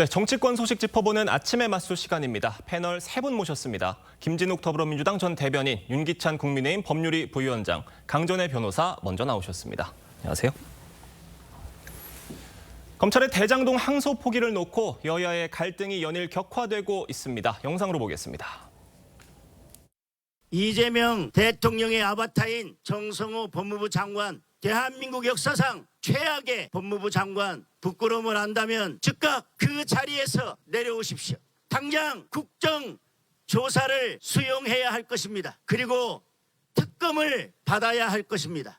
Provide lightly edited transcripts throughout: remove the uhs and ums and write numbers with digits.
네, 정치권 소식 짚어보는 아침의 맞수 시간입니다. 패널 세 분 모셨습니다. 김진욱 더불어민주당 전 대변인, 윤기찬 국민의힘 법률위 부위원장, 강전애 변호사 먼저 나오셨습니다. 안녕하세요. 검찰의 대장동 항소 포기를 놓고 여야의 갈등이 연일 격화되고 있습니다. 영상으로 보겠습니다. 이재명 대통령의 아바타인 정성호 법무부 장관, 대한민국 역사상 최악의 법무부 장관, 부끄러움을 안다면 즉각 그 자리에서 내려오십시오. 당장 국정조사를 수용해야 할 것입니다. 그리고 특검을 받아야 할 것입니다.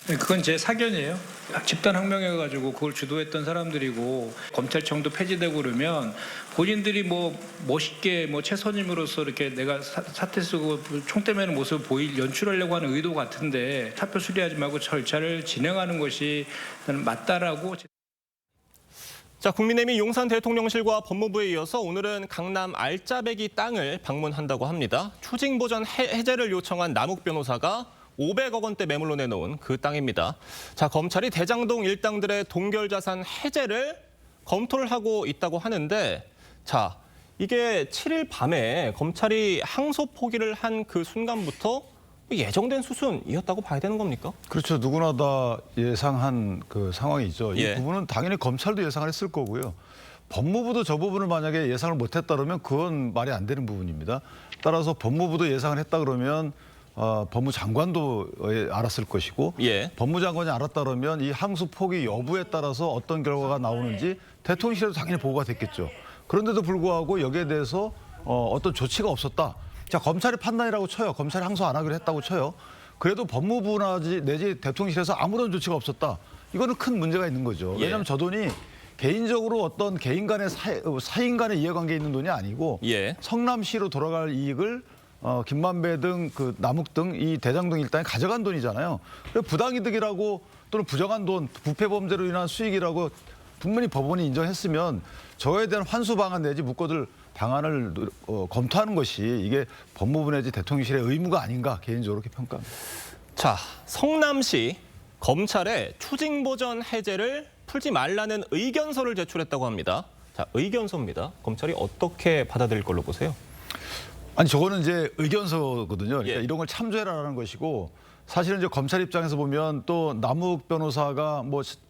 그건 제 사견이에요. 집단항명해가지고 그걸 주도했던 사람들이고 검찰청도 폐지되고 그러면 본인들이 멋있게 최선임으로서 이렇게 내가 사퇴 쓰고 총 떼매는 모습을 연출하려고 하는 의도 같은데 사표 수리하지 말고 절차를 진행하는 것이 저는 맞다라고. 자, 국민의힘이 용산 대통령실과 법무부에 이어서 오늘은 강남 알짜배기 땅을 방문한다고 합니다. 추징보전 해제를 요청한 남욱 변호사가 500억 원대 매물로 내놓은 그 땅입니다. 자, 검찰이 대장동 일당들의 동결자산 해제를 검토를 하고 있다고 하는데, 자, 이게 7일 밤에 검찰이 항소 포기를 한 그 순간부터 예정된 수순이었다고 봐야 되는 겁니까? 그렇죠. 누구나 다 예상한 그 상황이죠. 이 예. 부분은 당연히 검찰도 예상을 했을 거고요. 법무부도 저 부분을 만약에 예상을 못했다 그러면 그건 말이 안 되는 부분입니다. 따라서 법무부도 예상을 했다 그러면 법무장관도 알았을 것이고, 예. 법무장관이 알았다 그러면 이 항소 포기 여부에 따라서 어떤 결과가 나오는지 대통령실에도 당연히 보고가 됐겠죠. 그런데도 불구하고 여기에 대해서 어떤 조치가 없었다. 자, 검찰의 판단이라고 쳐요. 검찰이 항소 안 하기로 했다고 쳐요. 그래도 법무부나 내지 대통령실에서 아무런 조치가 없었다. 이거는 큰 문제가 있는 거죠. 왜냐하면 저 돈이 개인적으로 어떤 개인 간의 사인 간의 이해관계에 있는 돈이 아니고, 예. 성남시로 돌아갈 이익을 김만배 등 그 남욱 등 이 대장동 일당이 가져간 돈이잖아요. 부당이득이라고 또는 부정한 돈, 부패 범죄로 인한 수익이라고 분명히 법원이 인정했으면 저에 대한 환수 방안 내지 묶어둘 방안을 검토하는 것이 이게 법무부 내지 대통령실의 의무가 아닌가 개인적으로 그렇게 평가합니다. 자, 성남시 검찰에 추징보전 해제를 풀지 말라는 의견서를 제출했다고 합니다. 자, 의견서입니다. 검찰이 어떻게 받아들일 걸로 보세요? 아니, 저거는 이제 의견서거든요. 그러니까 예. 이런 걸 참조해라라는 것이고, 사실은 이제 검찰 입장에서 보면 또 남욱 변호사가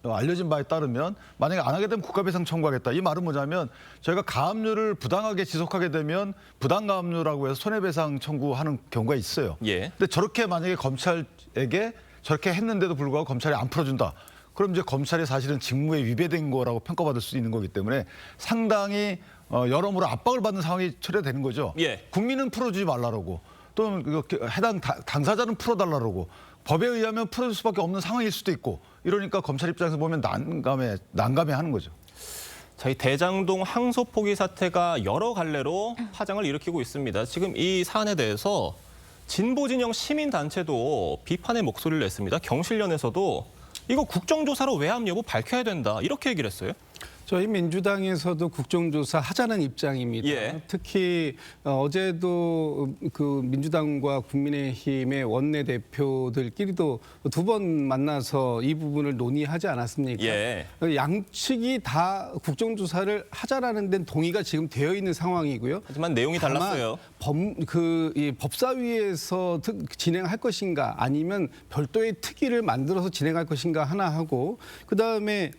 알려진 바에 따르면 만약에 안 하게 되면 국가배상 청구하겠다. 이 말은 뭐냐면 저희가 가압류를 부당하게 지속하게 되면 부당가압류라고 해서 손해배상 청구하는 경우가 있어요. 예. 근데 저렇게 만약에 검찰에게 저렇게 했는데도 불구하고 검찰이 안 풀어준다. 그럼 이제 검찰이 사실은 직무에 위배된 거라고 평가받을 수 있는 거기 때문에 상당히 여러모로 압박을 받는 상황이 초래되는 거죠. 예. 국민은 풀어주지 말라고, 또는 해당 당사자는 풀어달라고, 법에 의하면 풀어줄 수밖에 없는 상황일 수도 있고, 이러니까 검찰 입장에서 보면 난감해하는 거죠. 자, 이 대장동 항소 포기 사태가 여러 갈래로 파장을 일으키고 있습니다. 지금 이 사안에 대해서 진보 진영 시민단체도 비판의 목소리를 냈습니다. 경실련에서도 이거 국정조사로 외압 여부 밝혀야 된다, 이렇게 얘기를 했어요. 저희 민주당에서도 국정조사 하자는 입장입니다. 예. 특히 어제도 그 민주당과 국민의힘의 원내대표들끼리도 두 번 만나서 이 부분을 논의하지 않았습니까? 예. 양측이 다 국정조사를 하자라는 데는 동의가 지금 되어 있는 상황이고요. 하지만 내용이 달랐어요. 이 법사위에서 진행할 것인가 아니면 별도의 특위를 만들어서 진행할 것인가 하나 하고, 그다음에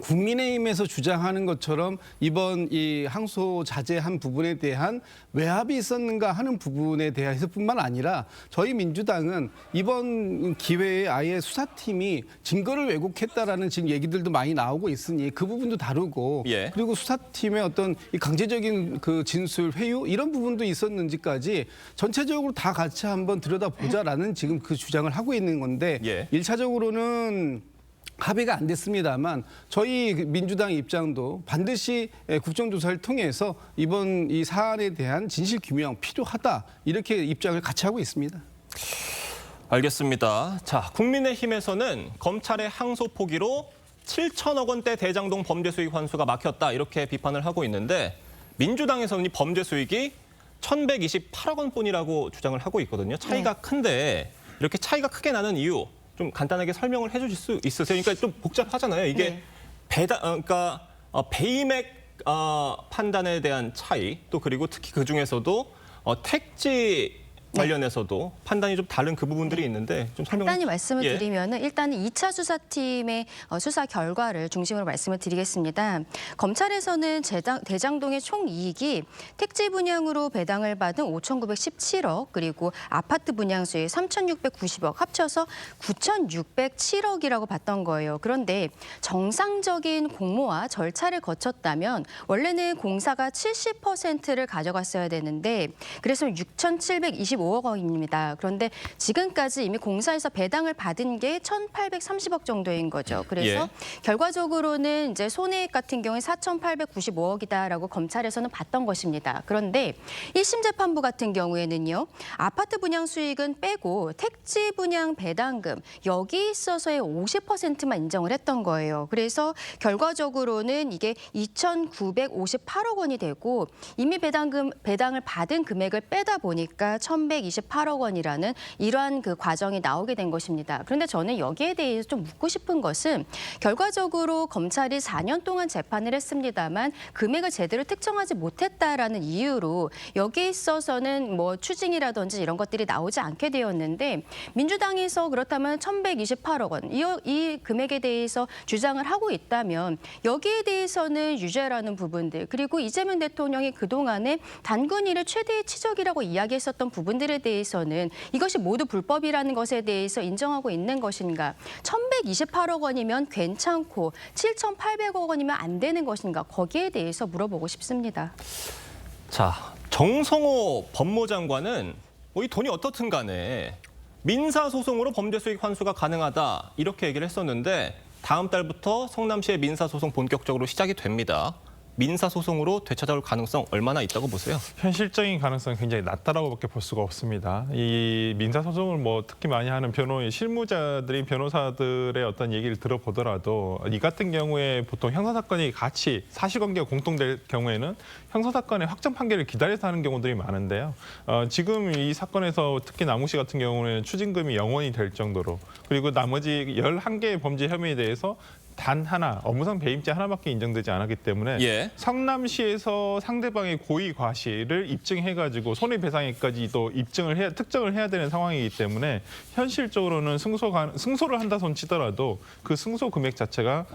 국민의힘에서 주장하는 것처럼 이번 이 항소 자제한 부분에 대한 외압이 있었는가 하는 부분에 대해서뿐만 아니라 저희 민주당은 이번 기회에 아예 수사팀이 증거를 왜곡했다라는 지금 얘기들도 많이 나오고 있으니 그 부분도 다루고, 예. 그리고 수사팀의 어떤 이 강제적인 그 진술 회유 이런 부분도 있었는지까지 전체적으로 다 같이 한번 들여다보자라는 지금 그 주장을 하고 있는 건데, 예. 1차적으로는 합의가 안 됐습니다만 저희 민주당 입장도 반드시 국정조사를 통해서 이번 이 사안에 대한 진실 규명 필요하다, 이렇게 입장을 같이 하고 있습니다. 알겠습니다. 자, 국민의힘에서는 검찰의 항소 포기로 7천억 원대 대장동 범죄 수익 환수가 막혔다, 이렇게 비판을 하고 있는데, 민주당에서는 이 범죄 수익이 1,128억 원뿐이라고 주장을 하고 있거든요. 차이가 큰데 이렇게 차이가 크게 나는 이유 좀 간단하게 설명을 해주실 수 있으세요? 그러니까 좀 복잡하잖아요. 이게 배임액 판단에 대한 차이, 또 그리고 특히 그 중에서도 택지 관련해서도 판단이 좀 다른 그 부분들이 있는데 좀 설명. 간단히 말씀을 예. 드리면은 일단은 2차 수사팀의 수사 결과를 중심으로 말씀을 드리겠습니다. 검찰에서는 대장동의 총 이익이 택지 분양으로 배당을 받은 5,917억 그리고 아파트 분양 수익 3,690억 합쳐서 9,607억이라고 봤던 거예요. 그런데 정상적인 공모와 절차를 거쳤다면 원래는 공사가 70%를 가져갔어야 되는데 그래서 6,725억 원입니다. 그런데 지금까지 이미 공사에서 배당을 받은 게 1,830억 정도인 거죠. 그래서 결과적으로는 이제 손해액 같은 경우에 4,895억이다라고 검찰에서는 봤던 것입니다. 그런데 1심 재판부 같은 경우에는요. 아파트 분양 수익은 빼고 택지 분양 배당금 여기 있어서의 50%만 인정을 했던 거예요. 그래서 결과적으로는 이게 2,958억 원이 되고 이미 배당을 받은 금액을 빼다 보니까 1,128억 원이라는 이러한 그 과정이 나오게 된 것입니다. 그런데 저는 여기에 대해서 좀 묻고 싶은 것은 결과적으로 검찰이 4년 동안 재판을 했습니다만 금액을 제대로 특정하지 못했다라는 이유로 여기에 있어서는 뭐 추징이라든지 이런 것들이 나오지 않게 되었는데 민주당에서 그렇다면 1,128억 원 이 금액에 대해서 주장을 하고 있다면 여기에 대해서는 유죄라는 부분들 그리고 이재명 대통령이 그동안에 단군일의 최대의 치적이라고 이야기했었던 부분들에 대해서는 이것이 모두 불법이라는 것에 대해서 인정하고 있는 것인가? 1,128억 원이면 괜찮고 7,800억 원이면 안 되는 것인가? 거기에 대해서 물어보고 싶습니다. 자, 정성호 법무장관은 이 돈이 어떻든 간에 민사소송으로 범죄수익 환수가 가능하다 이렇게 얘기를 했었는데 다음 달부터 성남시의 민사소송 본격적으로 시작이 됩니다. 민사소송으로 되찾아올 가능성 얼마나 있다고 보세요? 현실적인 가능성은 굉장히 낮다라고밖에 볼 수가 없습니다. 이 민사소송을 특히 많이 하는 실무자들이 변호사들의 어떤 얘기를 들어보더라도 이 같은 경우에 보통 형사사건이 같이 사실관계가 공통될 경우에는 형사사건의 확정 판결을 기다려서 하는 경우들이 많은데요. 지금 이 사건에서 특히 남욱 씨 같은 경우는 추징금이 0원이 될 정도로 그리고 나머지 11개의 범죄 혐의에 대해서 단 하나, 업무상 배임죄 하나밖에 인정되지 않았기 때문에 성남시에서 상대방의 고의 과실을 입증해가지고 손해배상액까지도 특정을 해야 되는 상황이기 때문에 현실적으로는 승소를 한다 손 치더라도 그 승소 금액 자체가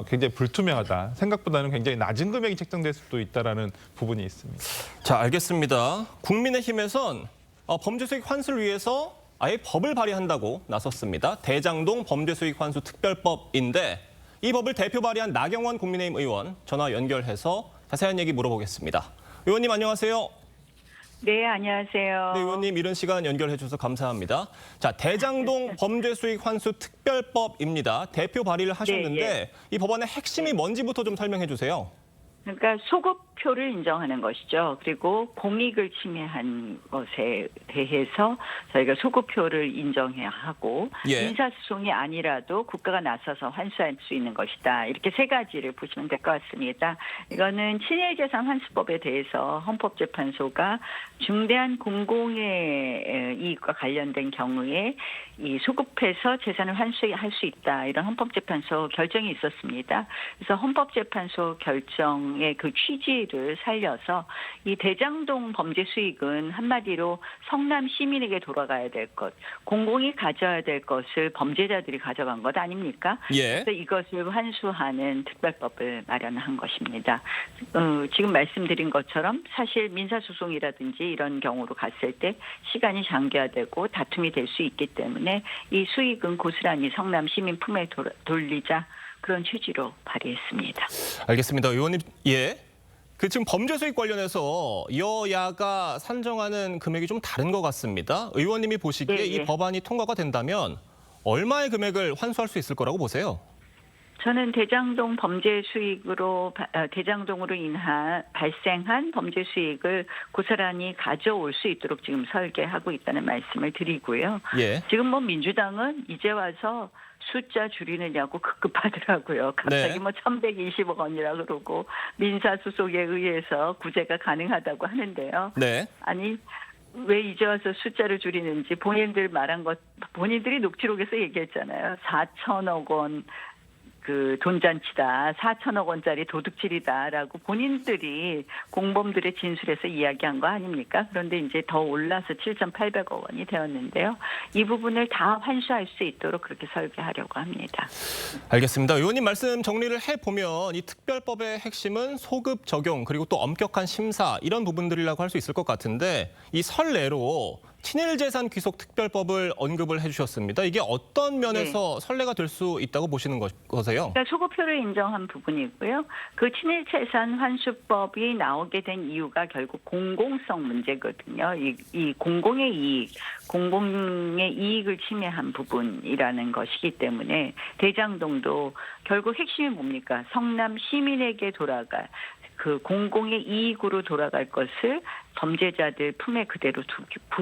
굉장히 불투명하다. 생각보다는 굉장히 낮은 금액이 책정될 수도 있다라는 부분이 있습니다. 자, 알겠습니다. 국민의힘에선 범죄수익 환수를 위해서 아예 법을 발의한다고 나섰습니다. 대장동 범죄수익 환수 특별법인데 이 법을 대표 발의한 나경원 국민의힘 의원 전화 연결해서 자세한 얘기 물어보겠습니다. 의원님 안녕하세요. 네, 안녕하세요. 네, 의원님 이런 시간 연결해 주셔서 감사합니다. 자, 대장동 범죄수익 환수 특별법입니다. 대표 발의를 하셨는데 이 법안의 핵심이 뭔지부터 좀 설명해 주세요. 그러니까 소급표를 인정하는 것이죠. 그리고 공익을 침해한 것에 대해서 저희가 소급표를 인정해야 하고 민사소송이 아니라도 국가가 나서서 환수할 수 있는 것이다. 이렇게 세 가지를 보시면 될 것 같습니다. 이거는 친일재산 환수법에 대해서 헌법재판소가 중대한 공공의 이익과 관련된 경우에 이 소급해서 재산을 환수할 수 있다. 이런 헌법재판소 결정이 있었습니다. 그래서 헌법재판소 결정의 그 취지를 살려서 이 대장동 범죄 수익은 한마디로 성남 시민에게 돌아가야 될 것, 공공이 가져야 될 것을 범죄자들이 가져간 것 아닙니까? 그래서 이것을 환수하는 특별법을 마련한 것입니다. 지금 말씀드린 것처럼 사실 민사소송이라든지 이런 경우로 갔을 때 시간이 장기화되고 다툼이 될 수 있기 때문에 이 수익은 고스란히 성남 시민 품에 돌리자 그런 취지로 발의했습니다. 알겠습니다. 의원님, 지금 범죄 수익 관련해서 여야가 산정하는 금액이 좀 다른 것 같습니다. 의원님이 보시기에 이 법안이 통과가 된다면 얼마의 금액을 환수할 수 있을 거라고 보세요? 저는 대장동 범죄 수익으로 대장동으로 인한 발생한 범죄 수익을 고스란히 가져올 수 있도록 지금 설계하고 있다는 말씀을 드리고요. 지금 민주당은 이제 와서 숫자 줄이느냐고 급급하더라고요. 갑자기 1,120억 원이라 그러고 민사소송에 의해서 구제가 가능하다고 하는데요. 아니 왜 이제 와서 숫자를 줄이는지 본인들이 녹취록에서 얘기했잖아요. 4천억 원 그 돈잔치다, 4천억 원짜리 도둑질이다라고 본인들이 공범들의 진술에서 이야기한 거 아닙니까? 그런데 이제 더 올라서 7,800억 원이 되었는데요. 이 부분을 다 환수할 수 있도록 그렇게 설계하려고 합니다. 알겠습니다. 의원님 말씀 정리를 해보면 이 특별법의 핵심은 소급 적용 그리고 또 엄격한 심사 이런 부분들이라고 할 수 있을 것 같은데 이 선례로 친일재산 귀속 특별법을 언급을 해주셨습니다. 이게 어떤 면에서 선례가 될 수 있다고 보시는 거세요? 그러니까 소급표를 인정한 부분이고요. 그 친일재산 환수법이 나오게 된 이유가 결국 공공성 문제거든요. 이 공공의 이익, 공공의 이익을 침해한 부분이라는 것이기 때문에 대장동도 결국 핵심이 뭡니까? 성남 시민에게 돌아갈 그 공공의 이익으로 돌아갈 것을 범죄자들 품에 그대로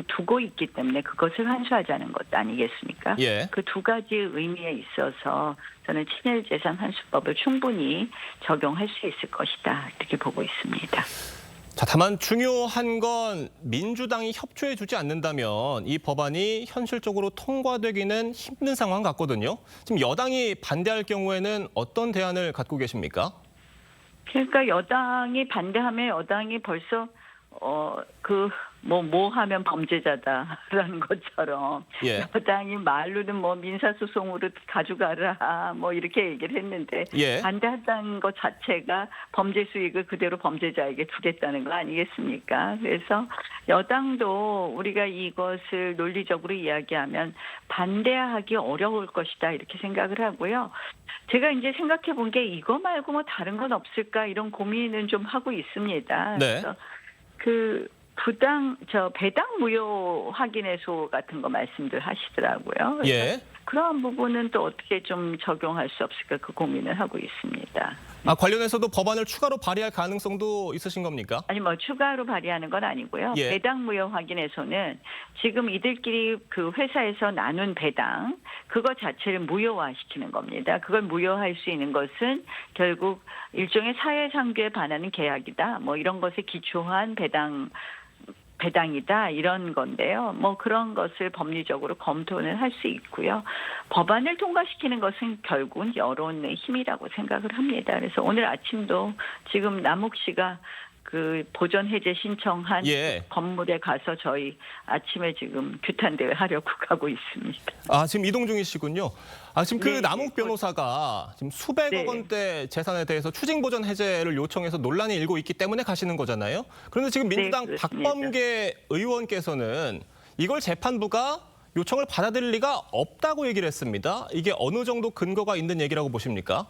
두고 있기 때문에 그것을 환수하자는 것 아니겠습니까? 예. 그 두 가지 의미에 있어서 저는 친일재산 환수법을 충분히 적용할 수 있을 것이다 이렇게 보고 있습니다. 자, 다만 중요한 건 민주당이 협조해주지 않는다면 이 법안이 현실적으로 통과되기는 힘든 상황 같거든요. 지금 여당이 반대할 경우에는 어떤 대안을 갖고 계십니까? 그러니까 여당이 반대하면 여당이 벌써 뭐 하면 범죄자다라는 것처럼 예. 여당이 말로는 뭐 민사소송으로 가져가라 뭐 이렇게 얘기를 했는데 예. 반대한다는 것 자체가 범죄 수익을 그대로 범죄자에게 두겠다는 거 아니겠습니까? 그래서 여당도 우리가 이것을 논리적으로 이야기하면 반대하기 어려울 것이다 이렇게 생각을 하고요. 제가 이제 생각해 본 게 이거 말고 뭐 다른 건 없을까 이런 고민은 좀 하고 있습니다. 네. 그래서 배당 무효 확인해소 같은 거 말씀들 하시더라고요. 예. 그러한 부분은 또 어떻게 좀 적용할 수 없을까 그 고민을 하고 있습니다. 관련해서도 법안을 추가로 발의할 가능성도 있으신 겁니까? 아니 뭐 추가로 발의하는 건 아니고요. 예. 배당 무효 확인에서는 지금 이들끼리 그 회사에서 나눈 배당 그거 자체를 무효화시키는 겁니다. 그걸 무효화할 수 있는 것은 결국 일종의 사회상규에 반하는 계약이다. 뭐 이런 것에 기초한 배당이다 이런 건데요. 뭐 그런 것을 법리적으로 검토는 할 수 있고요. 법안을 통과시키는 것은 결국은 여론의 힘이라고 생각을 합니다. 그래서 오늘 아침도 지금 남욱 씨가 그 보전 해제 신청한 예. 건물에 가서 저희 아침에 지금 규탄 대회 하려고 가고 있습니다. 지금 이동 중이시군요. 지금 그 네, 남욱 변호사가 지금 수백억 네. 원대 재산에 대해서 추징 보전 해제를 요청해서 논란이 일고 있기 때문에 가시는 거잖아요. 그런데 지금 민주당 네, 그렇습니다. 박범계 의원께서는 이걸 재판부가 요청을 받아들일 리가 없다고 얘기를 했습니다. 이게 어느 정도 근거가 있는 얘기라고 보십니까?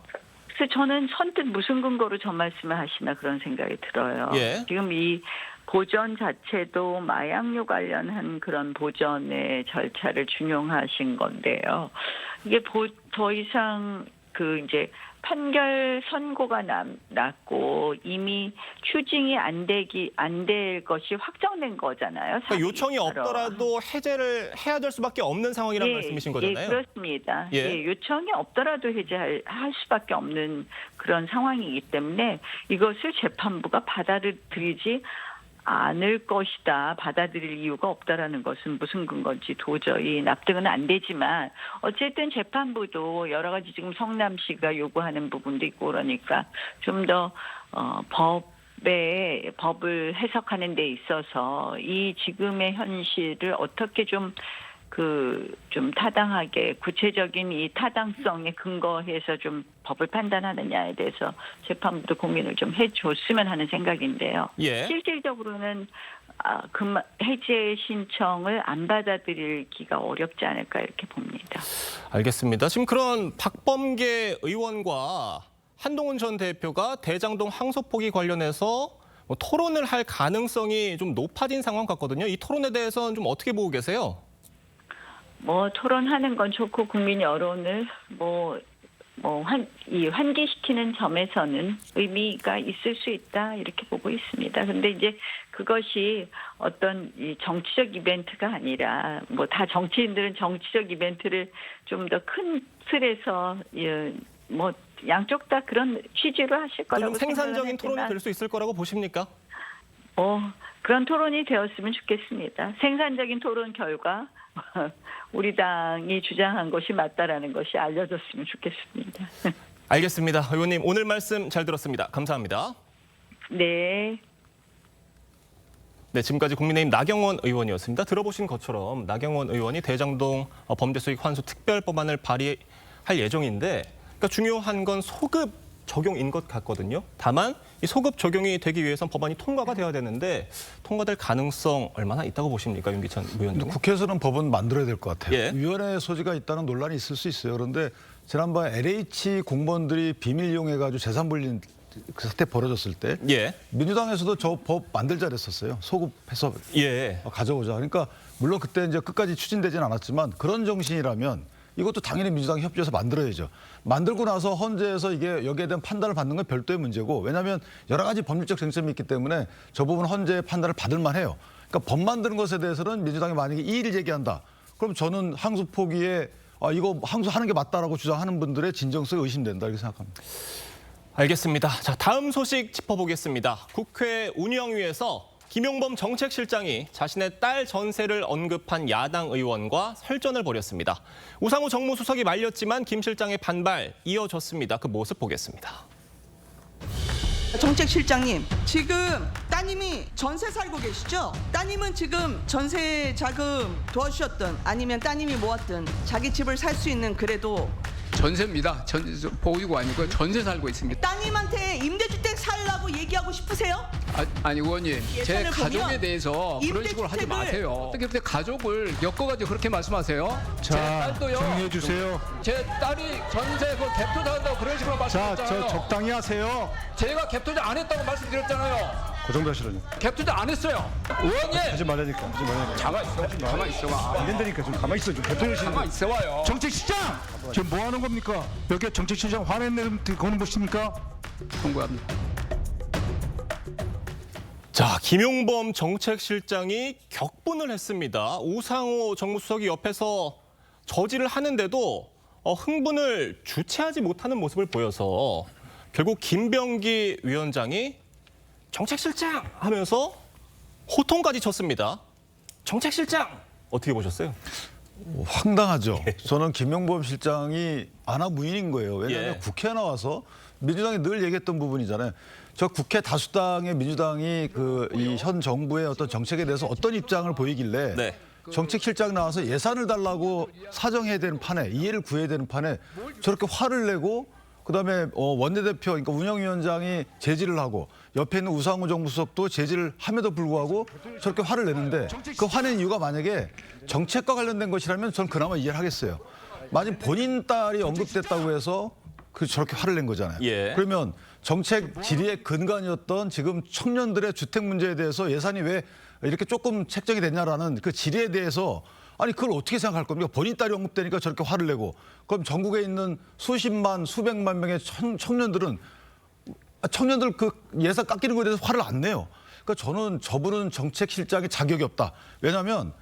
그래서 저는 선뜻 무슨 근거로 저 말씀을 하시나 그런 생각이 들어요. 예. 지금 이 보전 자체도 마약류 관련한 그런 보전의 절차를 준용하신 건데요. 이게 더 이상 그 이제 판결 선고가 났고 이미 추징이 안 될 것이 확정된 거잖아요. 그러니까 요청이 사실대로. 없더라도 해제를 해야 될 수밖에 없는 상황이라는 말씀이신 거잖아요. 예, 그렇습니다. 예. 예, 요청이 없더라도 해제할 수밖에 없는 그런 상황이기 때문에 이것을 재판부가 받아들이지 않을 것이다. 받아들일 이유가 없다라는 것은 무슨 근거인지 도저히 납득은 안 되지만 어쨌든 재판부도 여러 가지 지금 성남시가 요구하는 부분도 있고 그러니까 좀 더 법을 해석하는 데 있어서 이 지금의 현실을 어떻게 좀 타당하게 구체적인 이 타당성에 근거해서 좀 법을 판단하느냐에 대해서 재판부도 고민을 좀 해줬으면 하는 생각인데요. 예. 실질적으로는 해제 신청을 안 받아들이기가 어렵지 않을까 이렇게 봅니다. 알겠습니다. 지금 그런 박범계 의원과 한동훈 전 대표가 대장동 항소 포기 관련해서 토론을 할 가능성이 좀 높아진 상황 같거든요. 이 토론에 대해서는 좀 어떻게 보고 계세요? 토론하는 건 좋고 국민 여론을 환기시키는 점에서는 의미가 있을 수 있다 이렇게 보고 있습니다. 그런데 이제 그것이 어떤 이 정치적 이벤트가 아니라 다 정치인들은 정치적 이벤트를 좀 더 큰 틀에서 양쪽 다 그런 취지로 하실 거라고 좀 생산적인 토론이 생각하지만 될 수 있을 거라고 보십니까? 그런 토론이 되었으면 좋겠습니다. 생산적인 토론 결과 우리 당이 주장한 것이 맞다라는 것이 알려졌으면 좋겠습니다. 알겠습니다. 의원님 오늘 말씀 잘 들었습니다. 감사합니다. 네. 네, 지금까지 국민의힘 나경원 의원이었습니다. 들어보신 것처럼 나경원 의원이 대장동 범죄수익 환수 특별법안을 발의할 예정인데, 그러니까 중요한 건 소급 적용인 것 같거든요. 다만 이 소급 적용이 되기 위해선 법안이 통과가 돼야 되는데 통과될 가능성 얼마나 있다고 보십니까, 윤기찬 의원님? 국회에서는 법은 만들어야 될 것 같아요. 예. 위원회 소지가 있다는 논란이 있을 수 있어요. 그런데 지난번 LH 공무원들이 비밀 이용해가지고 재산 불린 그 사태 벌어졌을 때 예. 민주당에서도 저 법 만들자 그랬었어요. 소급해서 예. 가져오자. 그러니까 물론 그때 이제 끝까지 추진되진 않았지만 그런 정신이라면 이것도 당연히 민주당이 협조해서 만들어야죠. 만들고 나서 헌재에서 이게 여기에 대한 판단을 받는 건 별도의 문제고, 왜냐하면 여러 가지 법률적 쟁점이 있기 때문에 저 부분 헌재의 판단을 받을 만해요. 그러니까 법 만드는 것에 대해서는 민주당이 만약에 이의를 제기한다. 그럼 저는 항소 포기에 이거 항소하는 게 맞다라고 주장하는 분들의 진정성이 의심된다 이렇게 생각합니다. 알겠습니다. 자, 다음 소식 짚어보겠습니다. 국회 운영위에서 김용범 정책실장이 자신의 딸 전세를 언급한 야당 의원과 설전을 벌였습니다. 우상호 정무수석이 말렸지만 김 실장의 반발 이어졌습니다. 그 모습 보겠습니다. 정책실장님, 지금 따님이 전세 살고 계시죠? 따님은 지금 전세 자금 도와주셨든 아니면 따님이 모았든 자기 집을 살 수 있는 그래도 전세입니다. 보유고 아니고 전세 살고 있습니다. 따님한테 임대주택 살라고 얘기하고 싶으세요? 아니 의원님, 제 예산을 가족에 보면 대해서 그런 식으로 하지 임대주택을- 마세요. 어떻게 가족을 엮어가지고 그렇게 말씀하세요? 제 딸도요. 정리해 주세요. 제 딸이 전세 그 갭 투자한다고 그런 식으로 말씀드렸잖아요. 적당히 하세요. 제가 갭 투자 안 했다고 말씀드렸잖아요. 그 정도 하시라니. 갭 투자 안 했어요. 의원님, 하지 말라니까. 하지 말라니까. 가만 있어봐. 안 된다니까. 좀 가만히 있어. 좀 대통령실. 가만 있어봐요. 정책시장! 지금 뭐 하는 겁니까? 여기 정책시장 화냈네 거는 보십니까? 통과합니다. 자, 김용범 정책실장이 격분을 했습니다. 우상호 정무수석이 옆에서 저지를 하는데도 흥분을 주체하지 못하는 모습을 보여서 결국 김병기 위원장이 정책실장 하면서 호통까지 쳤습니다. 정책실장 어떻게 보셨어요? 황당하죠. 저는 김용범 실장이 아나무인인 거예요. 왜냐하면 예. 국회에 나와서 민주당이 늘 얘기했던 부분이잖아요. 저 국회 다수당의 민주당이 그 이 현 정부의 어떤 정책에 대해서 어떤 입장을 보이길래 네. 정책실장 나와서 예산을 달라고 사정해야 되는 판에, 이해를 구해야 되는 판에 저렇게 화를 내고, 그다음에 원내대표, 그러니까 운영위원장이 제지를 하고 옆에 있는 우상호 정무수석도 제지를 함에도 불구하고 저렇게 화를 내는데, 그 화낸 이유가 만약에 정책과 관련된 것이라면 전 그나마 이해를 하겠어요. 만약 본인 딸이 언급됐다고 해서 저렇게 화를 낸 거잖아요. 예. 그러면 정책 질의의 근간이었던 지금 청년들의 주택 문제에 대해서 예산이 왜 이렇게 조금 책정이 됐냐라는 그 질의에 대해서, 아니 그걸 어떻게 생각할 겁니까? 본인 딸이 언급되니까 저렇게 화를 내고, 그럼 전국에 있는 수십만 수백만 명의 청년들 그 예산 깎이는 거에 대해서 화를 안 내요. 그러니까 저는 저분은 정책실장의 자격이 없다. 왜냐하면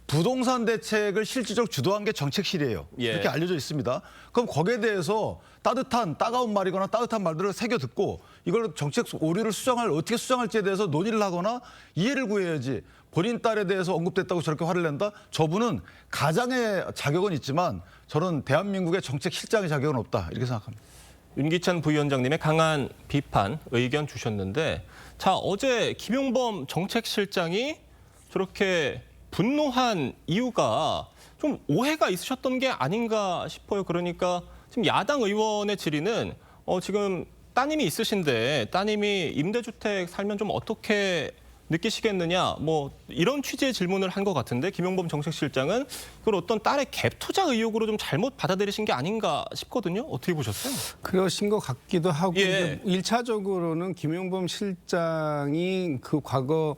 부동산 대책을 실질적으로 주도한 게 정책실이에요. 예. 이렇게 알려져 있습니다. 그럼 거기에 대해서 따가운 말이거나 따뜻한 말들을 새겨 듣고 이걸 정책 오류를 어떻게 수정할지에 대해서 논의를 하거나 이해를 구해야지. 본인 딸에 대해서 언급됐다고 저렇게 화를 낸다? 저분은 가장의 자격은 있지만 저는 대한민국의 정책실장의 자격은 없다. 이렇게 생각합니다. 윤기찬 부위원장님의 강한 비판, 의견 주셨는데, 자, 어제 김용범 정책실장이 저렇게 분노한 이유가 좀 오해가 있으셨던 게 아닌가 싶어요. 그러니까 지금 야당 의원의 질의는 지금 따님이 있으신데 따님이 임대주택 살면 좀 어떻게 느끼시겠느냐, 뭐 이런 취지의 질문을 한 것 같은데, 김용범 정책실장은 그걸 어떤 딸의 갭 투자 의혹으로 좀 잘못 받아들이신 게 아닌가 싶거든요. 어떻게 보셨어요? 그러신 것 같기도 하고, 예. 이제 1차적으로는 김용범 실장이 그 과거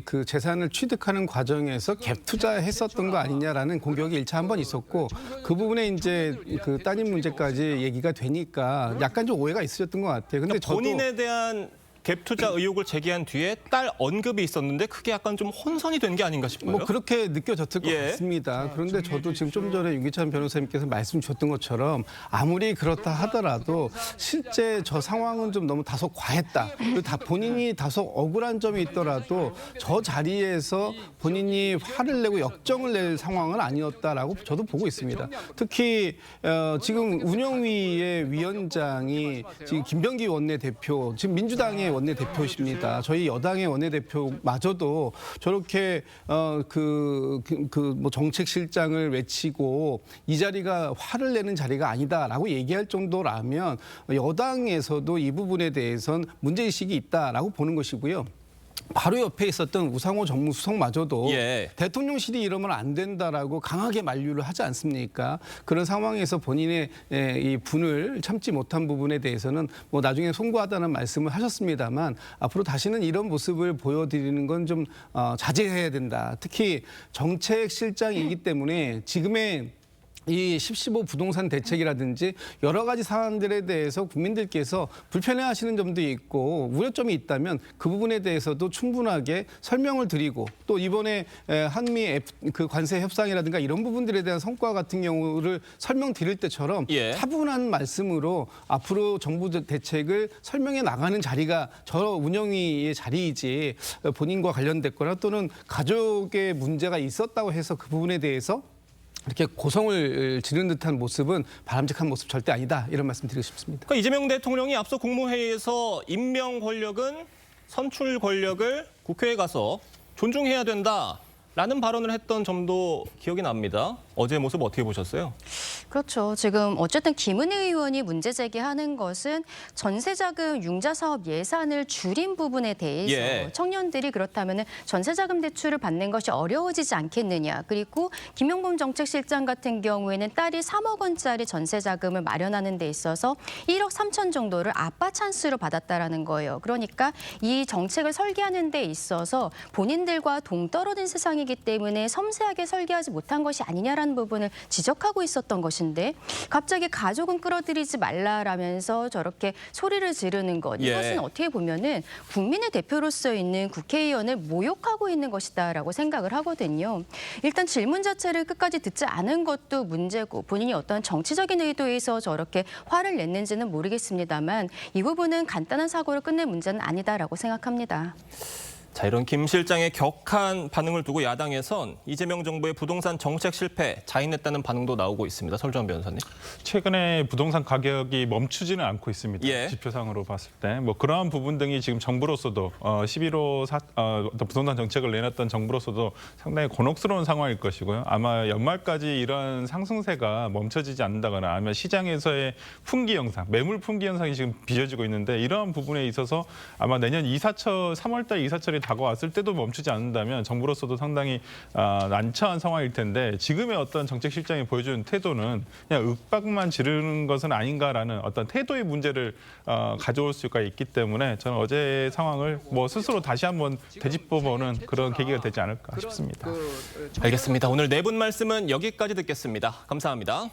그 재산을 취득하는 과정에서 갭 투자했었던 거 아니냐라는 공격이 1차 한 번 있었고, 그 부분에 이제 그 따님 문제까지 얘기가 되니까 약간 좀 오해가 있으셨던 것 같아요. 근데 그러니까 본인에 대한 갭 투자 의혹을 제기한 뒤에 딸 언급이 있었는데 그게 약간 좀 혼선이 된 게 아닌가 싶어요. 뭐 그렇게 느껴졌을 것 예. 같습니다. 그런데 저도 지금 좀 전에 윤기찬 변호사님께서 말씀 주셨던 것처럼 아무리 그렇다 하더라도 실제 저 상황은 좀 너무 다소 과했다. 그리고 다 본인이 다소 억울한 점이 있더라도 저 자리에서 본인이 화를 내고 역정을 낼 상황은 아니었다라고 저도 보고 있습니다. 특히 지금 운영위의 위원장이 지금 김병기 원내대표, 지금 민주당의 원내대표십니다. 저희 여당의 원내대표마저도 저렇게 뭐 정책실장을 외치고 이 자리가 화를 내는 자리가 아니다라고 얘기할 정도라면 여당에서도 이 부분에 대해선 문제의식이 있다라고 보는 것이고요. 바로 옆에 있었던 우상호 정무수석마저도 예. 대통령실이 이러면 안 된다라고 강하게 만류를 하지 않습니까? 그런 상황에서 본인의 이 분을 참지 못한 부분에 대해서는 뭐 나중에 송구하다는 말씀을 하셨습니다만 앞으로 다시는 이런 모습을 보여드리는 건 좀 자제해야 된다. 특히 정책실장이기 때문에 지금의 이 10.15 부동산 대책이라든지 여러 가지 사안들에 대해서 국민들께서 불편해하시는 점도 있고 우려점이 있다면 그 부분에 대해서도 충분하게 설명을 드리고 또 이번에 한미 그 관세 협상이라든가 이런 부분들에 대한 성과 같은 경우를 설명드릴 때처럼 예. 차분한 말씀으로 앞으로 정부 대책을 설명해 나가는 자리가 저 운영위의 자리이지 본인과 관련됐거나 또는 가족의 문제가 있었다고 해서 그 부분에 대해서 이렇게 고성을 지른 듯한 모습은 바람직한 모습 절대 아니다. 이런 말씀 드리고 싶습니다. 그러니까 이재명 대통령이 앞서 국무회의에서 임명 권력은 선출 권력을 국회에 가서 존중해야 된다라는 발언을 했던 점도 기억이 납니다. 어제 모습 어떻게 보셨어요? 그렇죠. 지금 어쨌든 김은혜 의원이 문제 제기하는 것은 전세자금 융자사업 예산을 줄인 부분에 대해서 예. 청년들이 그렇다면 전세자금 대출을 받는 것이 어려워지지 않겠느냐. 그리고 김용범 정책실장 같은 경우에는 딸이 3억 원짜리 전세자금을 마련하는 데 있어서 1억 3천 정도를 아빠 찬스로 받았다라는 거예요. 그러니까 이 정책을 설계하는 데 있어서 본인들과 동떨어진 세상이기 때문에 섬세하게 설계하지 못한 것이 아니냐라는 부분을 지적하고 있었던 것인데 갑자기 가족은 끌어들이지 말라라면서 저렇게 소리를 지르는 것. 이것은 예. 어떻게 보면은 국민의 대표로서 있는 국회의원을 모욕하고 있는 것이다라고 생각을 하거든요. 일단 질문 자체를 끝까지 듣지 않은 것도 문제고 본인이 어떤 정치적인 의도에서 저렇게 화를 냈는지는 모르겠습니다만 이 부분은 간단한 사고로 끝낼 문제는 아니다라고 생각합니다. 자, 이런 김 실장의 격한 반응을 두고 야당에선 이재명 정부의 부동산 정책 실패 자인했다는 반응도 나오고 있습니다. 설주환 변호사님. 최근에 부동산 가격이 멈추지는 않고 있습니다. 예. 지표상으로 봤을 때. 뭐 그러한 부분 등이 지금 정부로서도 11.15 어떤 부동산 정책을 내놨던 정부로서도 상당히 곤혹스러운 상황일 것이고요. 아마 연말까지 이런 상승세가 멈춰지지 않는다거나 아니면 시장에서의 품귀 현상, 매물 품귀 현상이 지금 빚어지고 있는데 이러한 부분에 있어서 아마 내년 이사철 3월달 이사철이 다가왔을 때도 멈추지 않는다면 정부로서도 상당히 난처한 상황일 텐데 지금의 어떤 정책 실장이 보여준 태도는 그냥 윽박만 지르는 것은 아닌가라는 어떤 태도의 문제를 가져올 수가 있기 때문에 저는 어제의 상황을 뭐 스스로 다시 한번 되짚어보는 그런 계기가 되지 않을까 싶습니다. 알겠습니다. 오늘 네 분 말씀은 여기까지 듣겠습니다. 감사합니다.